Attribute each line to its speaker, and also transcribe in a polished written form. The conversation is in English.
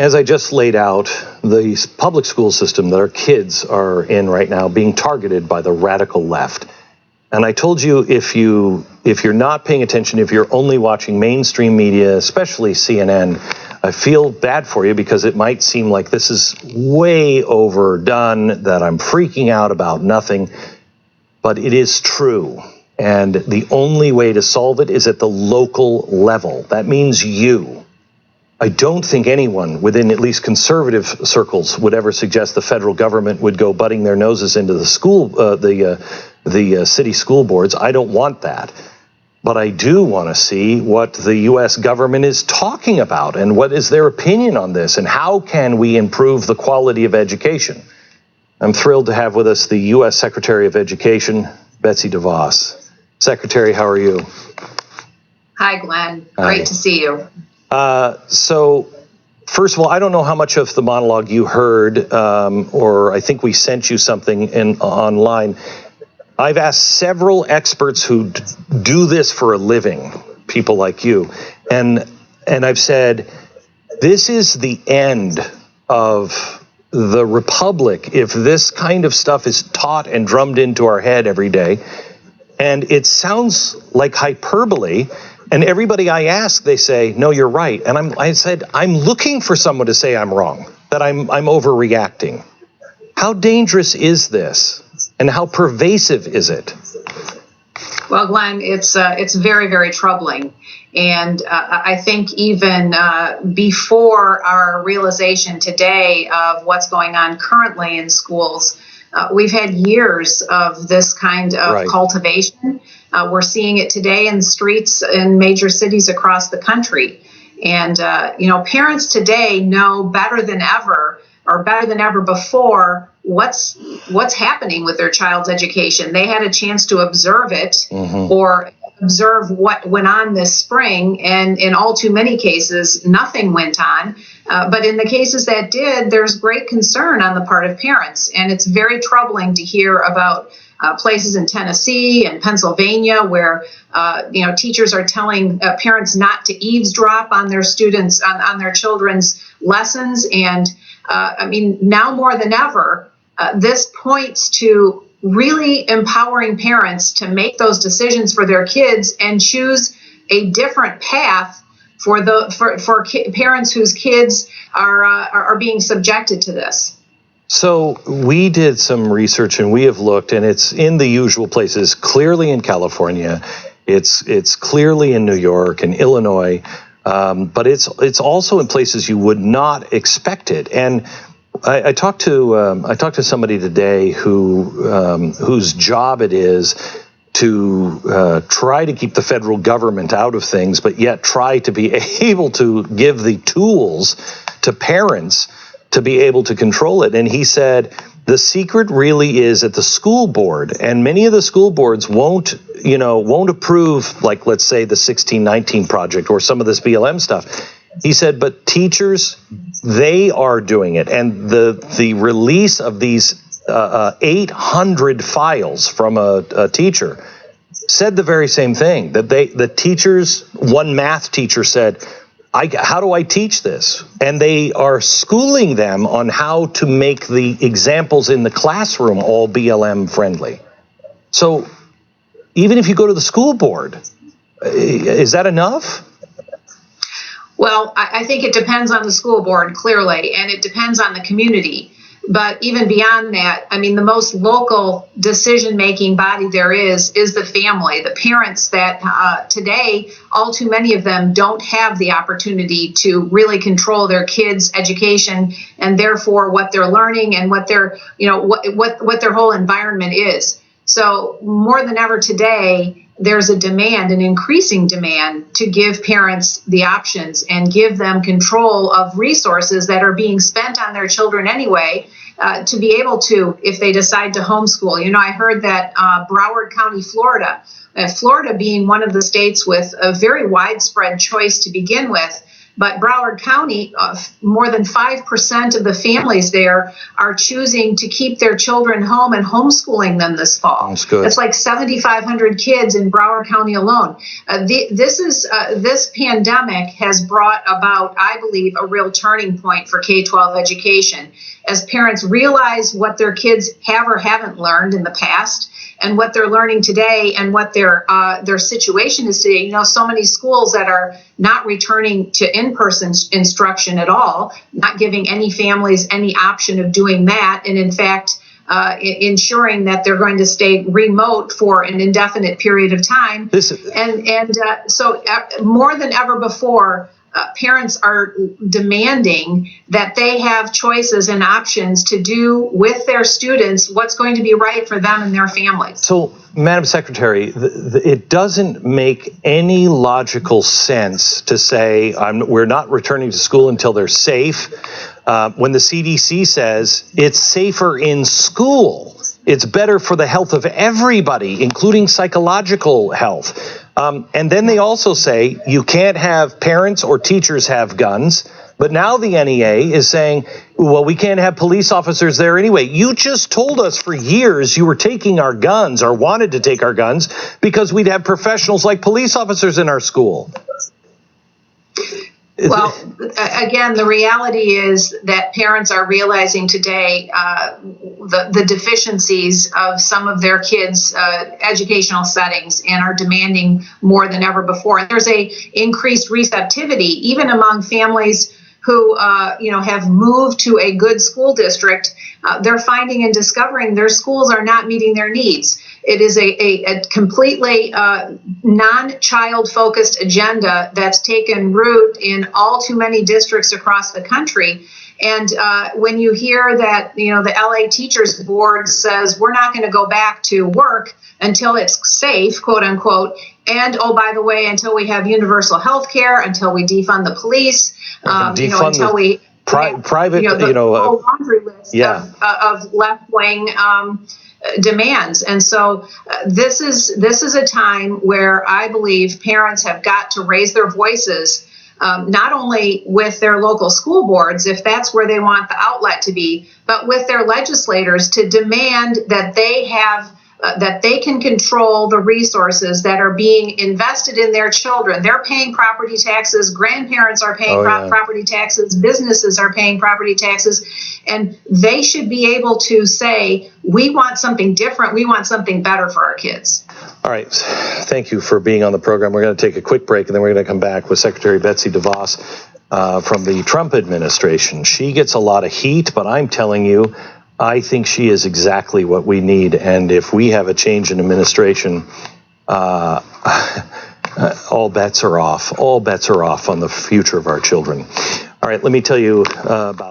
Speaker 1: as I just laid out, the public school system that our kids are in right now being targeted by the radical left. And I told you, if you're not paying attention, if you're only watching mainstream media, especially CNN, I feel bad for you because it might seem like this is way overdone, that I'm freaking out about nothing, but it is true. And the only way to solve it is at the local level. That means you. I don't think anyone within at least conservative circles would ever suggest the federal government would go butting their noses into the city school boards. I don't want that. But I do want to see what the U.S. government is talking about and what is their opinion on this and how can we improve the quality of education. I'm thrilled to have with us the U.S. Secretary of Education, Betsy DeVos. Secretary, how are you?
Speaker 2: Hi, Glenn. Great to see you.
Speaker 1: So, first of all, I don't know how much of the monologue you heard, or I think we sent you something online. I've asked several experts who do this for a living, people like you, and I've said, this is the end of the republic if this kind of stuff is taught and drummed into our head every day. And it sounds like hyperbole. And everybody I ask, they say, no, you're right. And I said, I'm looking for someone to say I'm wrong, that I'm overreacting. How dangerous is this? And how pervasive is it?
Speaker 2: Well, Glenn, it's very, very troubling. And I think even before our realization today of what's going on currently in schools, we've had years of this kind of cultivation. We're seeing it today in the streets in major cities across the country. And, parents today know better than ever, or better than ever before, what's happening with their child's education. They had a chance to observe it or observe what went on this spring. And in all too many cases, nothing went on. But in the cases that did, there's great concern on the part of parents. And it's very troubling to hear about places in Tennessee and Pennsylvania where, teachers are telling parents not to eavesdrop on their students, on their children's lessons. And now more than ever, this points to really empowering parents to make those decisions for their kids and choose a different path for parents whose kids are being subjected to this.
Speaker 1: So we did some research and we have looked, and it's in the usual places, clearly in California, it's clearly in New York and Illinois, but it's also in places you would not expect it. And I talked to somebody today whose job it is to try to keep the federal government out of things, but yet try to be able to give the tools to parents to be able to control it. And he said the secret really is at the school board, and many of the school boards won't approve, like, let's say the 1619 project or some of this BLM stuff. He said, but teachers, they are doing it. And the release of these 800 files from a teacher said the very same thing, that the teachers, one math teacher said, how do I teach this? And they are schooling them on how to make the examples in the classroom all BLM friendly. So even if you go to the school board, is that enough?
Speaker 2: Well, I think it depends on the school board, clearly, and it depends on the community. But even beyond that, the most local decision-making body there is the family, the parents that today, all too many of them don't have the opportunity to really control their kids' education and therefore what they're learning and what their, what their whole environment is. So more than ever today, there's a demand, an increasing demand, to give parents the options and give them control of resources that are being spent on their children anyway, to be able to, if they decide to homeschool. I heard that Broward County, Florida being one of the states with a very widespread choice to begin with, But Broward County, more than 5% of the families there are choosing to keep their children home and homeschooling them this fall.
Speaker 1: That's good.
Speaker 2: That's like 7,500 kids in Broward County alone. This pandemic has brought about, I believe, a real turning point for K-12 education as parents realize what their kids have or haven't learned in the past, and what they're learning today, and what their situation is today. You know, so many schools that are not returning to in-person instruction at all, not giving any families any option of doing that, and in fact, ensuring that they're going to stay remote for an indefinite period of time. So more than ever before, parents are demanding that they have choices and options to do with their students what's going to be right for them and their families.
Speaker 1: So, Madam Secretary, it doesn't make any logical sense to say we're not returning to school until they're safe, when the CDC says it's safer in school. It's better for the health of everybody, including psychological health. And then they also say you can't have parents or teachers have guns. But now the NEA is saying, well, we can't have police officers there anyway. You just told us for years you were taking our guns or wanted to take our guns because we'd have professionals like police officers in our school.
Speaker 2: Well, again, the reality is that parents are realizing today the deficiencies of some of their kids' educational settings and are demanding more than ever before. There's a increased receptivity, even among families who have moved to a good school district. They're finding and discovering their schools are not meeting their needs. It is a completely non-child-focused agenda that's taken root in all too many districts across the country. And when you hear that, the LA Teachers Board says we're not going to go back to work until it's safe, quote unquote, and oh, by the way, until we have universal health care, until we defund the police, until we
Speaker 1: private,
Speaker 2: the whole laundry list of left-wing demands. And so this is a time where I believe parents have got to raise their voices, not only with their local school boards, if that's where they want the outlet to be, but with their legislators to demand that they have that they can control the resources that are being invested in their children. They're paying property taxes. Grandparents are paying property taxes. Businesses are paying property taxes. And they should be able to say, we want something different. We want something better for our kids.
Speaker 1: All right. Thank you for being on the program. We're going to take a quick break, and then we're going to come back with Secretary Betsy DeVos from the Trump administration. She gets a lot of heat, but I'm telling you, I think she is exactly what we need. And if we have a change in administration, all bets are off. All bets are off on the future of our children. All right, let me tell you about